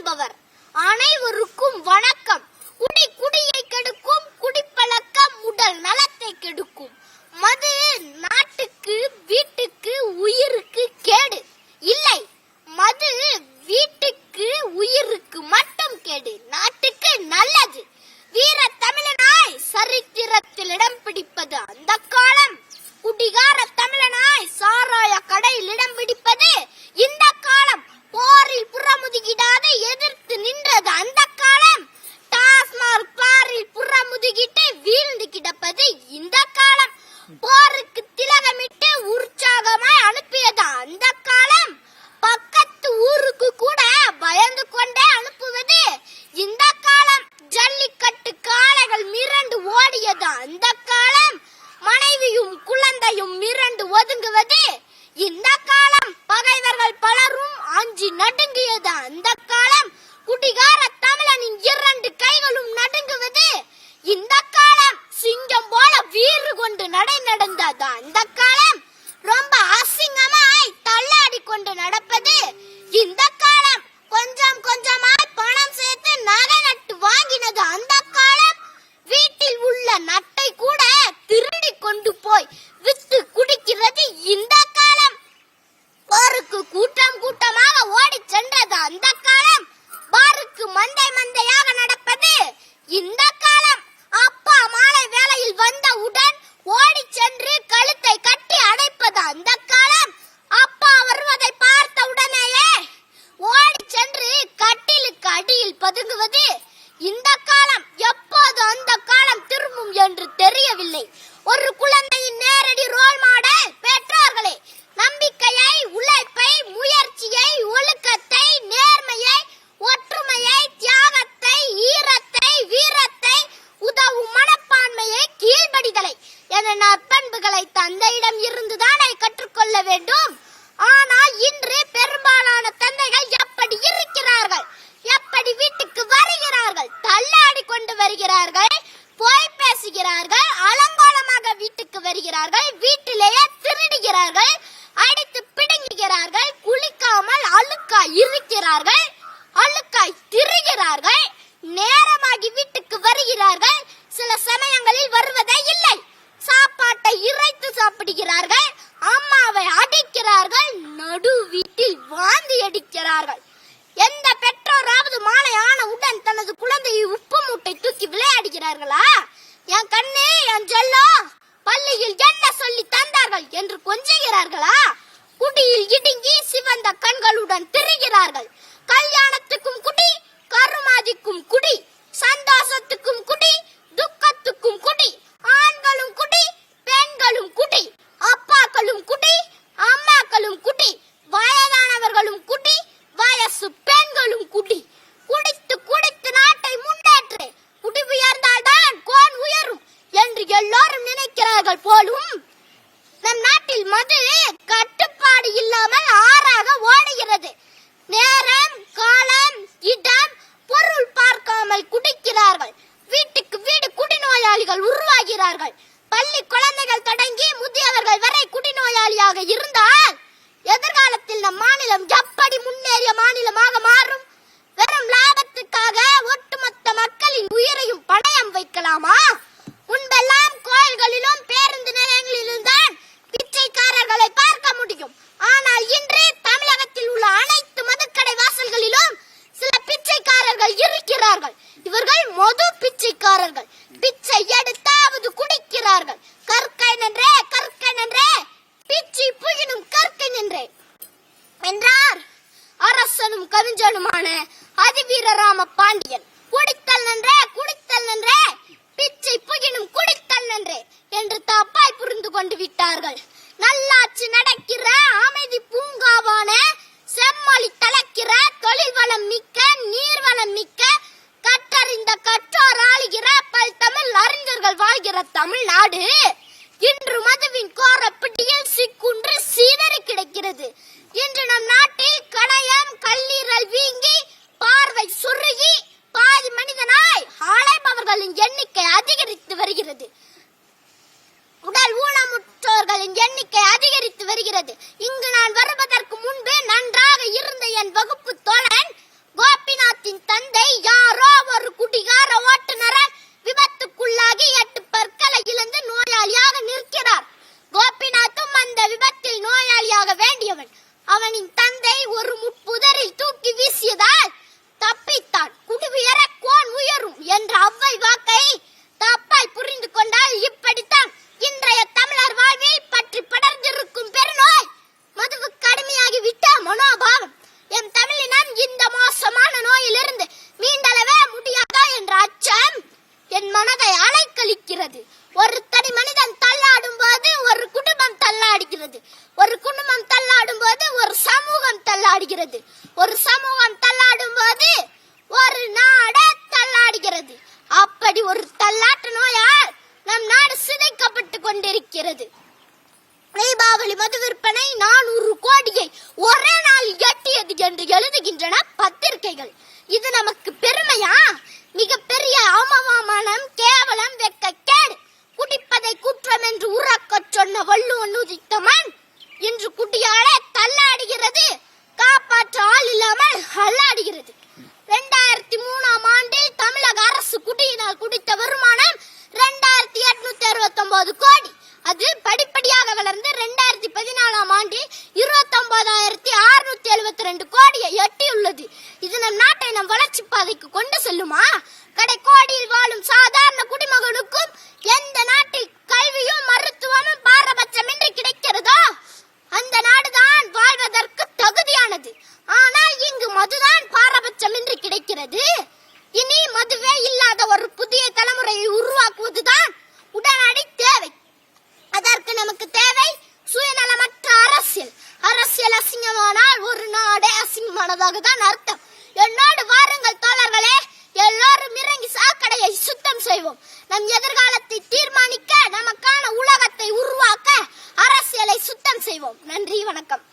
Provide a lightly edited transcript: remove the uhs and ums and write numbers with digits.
வாழ்பவர். அனைவருக்கும் வணக்கம். குடி குடியை கெடுக்கும், குடிப்பழக்கம் உடல் நலத்தை கெடுக்கும். மது நாட்டுக்கு, வீட்டுக்கு, உயிருக்கு கேடு இல்லை. மது வீட்டுக்கு, உயிருக்கு மட்டும் கேடு, நாட்டுக்கு நல்லது. வீர தமிழனாய் சரித்திரத்தில் இடம் பிடிப்பது அந்த காலம். குடிகார தமிழனாய் சாராய கடையில் இடம் பிடிப்பது இந்த காலம். போரில் புறமுதுகிடாது எதிர்த்து நின்றது அந்த காலம். டாஸ்மாக் பாரில் புறமுதுகிட்டு வீழ்ந்து கிடப்பது இந்த காலம். போருக்கு திலகமிட்டு உற்சாகமாய் அனுப்பியது அந்த காலம். பக்கத்து ஊருக்கு கூட பயந்து கொண்டே அனுப்புவது இந்த காலம். ஜல்லிக்கட்டு காளைகள் மிரண்டு ஓடியது அந்த காலம். மனைவியும் குழந்தையும் மிரண்டு ஒதுங்குவது இந்த காலம். பகைவர்கள் பலரும் அஞ்சி நடுங்கியது அந்த காலம். குடிகார தமிழனின் 2 கைகளும் நடுங்குவது இந்த காலம். சிங்கம் போல வீறு கொண்டு நடந்தது அந்த காலம். ரொம்ப அசிங்கமாய் தள்ளாடி கொண்டு நடப்பது இந்த காலம். கொஞ்சம் கொஞ்சமாய் பணம் சேர்த்து நகை நட்டு வாங்கினது அந்த காலம். வீட்டில் உள்ள நட்டை கூட திருடி கொண்டு போய் வித்து குடிக்கிறது இந்த காலம். போருக்கு கூட்டம் கூட்டமாக ஓடி சென்றது அந்த காலம். பாருக்கு மந்தை மந்தையாக நடப்பது இந்த காலம். அப்பா மாலை வேளையில் வந்தவுடன் ஓடி சென்று கழுத்தை கட்டி அடைப்பது அந்த காலம். அப்பா வருவதை பார்த்த உடனேயே ஓடி சென்று கட்டிலுக்கு அடியில் பதுங்குவது இந்த காலம். எப்போது அந்த காலம் திரும்பும் என்று தெரியவில்லை. ஒரு குழந்தையின் நேரடி ரோல் மாடல் பெற்றோர்களே. நம்பிக்கையை, உழைப்பை, முயற்சியை, ஒழுக்கத்தை, நேர்மையை, ஒற்றுமையை, தியாகத்தை, ஈரத்தை, வீரத்தை, உதவும் மனப்பான்மையை, கீழ்படிதலை என நற்பண்புகளை தந்தையிடம் இருந்துதானே கற்றுக்கொள்ள வேண்டும். ஆனால் இன்று பெரும்பாலான தந்தைகள் எப்படி இருக்கிறார்கள்? எப்படி வீட்டுக்கு வருகிறார்கள்? தள்ளாடி கொண்டு வருகிறார்கள், போய் பேசுகிறார்கள், அலங்கோலமாக வீட்டுக்கு வருகிறார்கள், வீட்டிலேயே திருடுகிறார்கள், அடித்து பிடுங்குகிறார்கள், குளிக்காமல் அழுக்காய் இருக்கிறார்கள், அழுக்காய் திரிகிறார்கள், நேரமாகி வீட்டுக்கு வருகிறார்கள், சில சமயங்களில் வருவதே இல்லை, சாப்பாட்டை இறைத்து சாப்பிடுகிறார்கள், அம்மாவை அடிக்கிறார்கள், நடு வீட்டில் வாந்தி அடிக்கிறார்கள். எந்த பெற்றோராவது மாலை ஆன உடன் தனது குழந்தையை உப்பு மூட்டை தூக்கி விளையாடுகிறார்களா? என் கண்ணே, என் செல்லோ, பள்ளியில் என்ன சொல்லி தந்தார்கள் என்று கொஞ்சுகிறார்களா? குடியில் இடுங்கி சிவந்த கண்களுடன் திரிகிறார்கள். கல்யாணத்துக்கும் குடி, கருமாதிக்கும் குடி, சந்தோஷத்துக்கும் குடி, துக்கத்துக்கும் குடி, ஆண்களும் குடி, பெண்களும் குடி, அப்பாக்களும் குடி, அம்மாக்களும் குடி, வயதானவர்களும் குடி, வயசு பெண்களும் குடி. குடித்து குடித்து நாட்டை முன்னேற்று, குடி உயர்ந்தால்தான் கோன் உயரும் என்று எல்லோரும் நினைக்கிறார்கள் போலும். நம் நாட்டில் மது கட்டுப்பாடு இல்லாமல் ஆறாக ஓடுகிறது. நேரம், காலம், இடம், பொருள் பார்க்காமல் குடிக்கிறார்கள். வீட்டுக்கு வீடு குடிநோயாளிகள் உருவாகிறார்கள். பள்ளி குழந்தைகள் தொடங்கி முதியவர்கள் வரை குடிநோயாளியாக இருந்தால் எதிர்காலத்தில் நம் மாநிலம் எப்படி முன்னேறிய மாநிலமாக மாறும்? வெறும் லாபத்துக்காக ஒட்டுமொத்த மக்களின் உயிரையும் பணயம் வைக்கலாமா? முன்பெல்லாம் கோயில்களிலும் பேருந்து நிலையங்களிலும் தான் பிச்சைக்காரர்களை பார்க்க முடியும். ஆனால் இன்று தமிழகத்தில் உள்ள அனைத்து மதுக்கடை வாசல்களிலும் சில பிச்சைக்காரர்கள் இருக்கிறார்கள். இவர்கள் மது பிச்சைக்காரர்கள். பிச்சை எடுத்தாவது குடிக்கிறார்கள். கற்கை நன்றே, கற்கை நன்றே, பிச்சை புகினும் கற்கை நன்றே என்றார் அரசனும் கவிஞனுமான அதிவீரராம பாண்டியன். குடித்தல் நன்றே, குடித்தல் நன்றே, பிச்சை புகினும் குடித்தல் நன்றே என்று தப்பாய் புரிந்து கொண்டு விட்டார்கள். நல்லாட்சி நடக்கிற அமைதி பூங்காவான, செம்மொழி தலைக்கிற, தொழில் வளம் மிக்க, நீர்வளம் மிக்க, கற்றறிந்த கற்றோர் ஆளுகிற பல்தமிழ் அறிஞர்கள் வாழ்கிற தமிழ்நாடு இன்று மதுவின் கோர பிடியில் சிக்குன்று சீதறி கிடக்கிறது. இன்று நம் நாட்டில் கணையம், கல்லீரல் வீங்கி, பார்வை சுருகி, பாதி மனிதனாய் அலைபவர்களின் எண்ணிக்கை அதிகரித்து வருகிறது. உடல் ஊனமுற்றோர்களின் எண்ணிக்கை அதிகரித்து வருகிறது. இங்கு நான் வருவதற்கு முன்பு நன்றாக இருந்த என் வகுப்பு தோழன் கோபிநாத் கோபிநாத்தின் தந்தை யாரோ ஒரு குடிகார ஓட்டுநரால் விபத்துக்குள்ளாகி 8 பற்களை இழந்து நோயாளியாக நிற்கிறார். கோபிநாத்தும் அந்த விபத்தில் நோயாளியாக வேண்டியவன். அவனின் தந்தை ஒரு முட்புதரில் தூக்கி வீசியதால் தப்பித்தான். குடியுயர கோன் உயரும் என்ற அவ்வை வாக்கை தப்பாய் புரிந்து கொண்டால் இப்படித்தான் இன்றைய தமிழர் வாழ்வில் பற்றி படர்ந்திருக்கும் பெருநோய் மதுவுக்கு அடிமையாகி விட்ட மனோபாவம். எம் தமிழினம் இந்த மோசமான நோயிலிருந்து மீண்டளவே முடியாதா என்ற அச்சம் என் மனதை அலைக்கழிக்கிறது. ஒரு தனி மனிதன் தள்ளாடும் போது ஒரு குடும்பம் தள்ளாடுகிறது. ஒரு குடும்பம் தள்ளாடும் போது ஒரு சமூகம் தள்ளாடுகிறது. ஒரு சமூகம் தள்ளாடும் போது ஒரு நாடு தள்ளாடுகிறது. அப்படி ஒரு தள்ளாட்டு நோயால் நம் நாடு சிதைக்கப்பட்டு கொண்டிருக்கிறது. தீபாவளி மது விற்பனை 400 கோடியை ஒரே நாளில் எட்டியது என்று எழுதுகின்றன பத்திரிகைகள். இது நமக்கு பெருமையா? மிகப்பெரிய அவமானம், கேவலம், வெட்கக்கேடு. குடிப்பதை குற்றம் என்று உறக்கச் சொன்ன வள்ளுவன் உதித்த மண் இன்று குடியாலே தள்ளாடுகிறது. காப்பாற்ற ஆள் இல்லாமல் அல்லாடுகிறது. 2003ஆம் ஆண்டில் தமிழக அரசு குடியினால் குடித்த வருமானம் 2869 கோடி. அது படிப்படியாக வளர்ந்து 2014ஆம் ஆண்டில் 29,672 கோடியை எட்டியுள்ளது. இது நம் நாட்டை நம் வளர்ச்சி பாதைக்கு கொண்டு செல்லுமா? கடைக்கோடியில் வாழும் சாதாரண குடிமகனுக்கும் எந்த நாட்டில் கல்வியும் மருத்துவமும் பாரபட்சமின்றி கிடைக்கிறதோ அந்த நாடுதான் வாழ்வதற்கு தகுதியானது. ஆனால் இங்கு மதுதான் பாரபட்சமின்றி கிடைக்கிறது. இனி மதுவே இல்லாத ஒரு புதிய தலைமுறையை உருவாக்குவதுதான் உடனடி தேவை. அதற்கு நமக்கு தேவை சுயநலமற்ற அரசியல். அரசியல் அசிங்கமானால் ஒரு நாடே அசிங்கமானதாக தான் அர்த்தம். என்னோடு வாருங்கள் தோழர்களே, எல்லோரும் இறங்கி சாக்கடையை சுத்தம் செய்வோம். நம் எதிர்காலத்தை தீர்மானிக்க, நமக்கான உலகத்தை உருவாக்க அரசியலை சுத்தம் செய்வோம். நன்றி, வணக்கம்.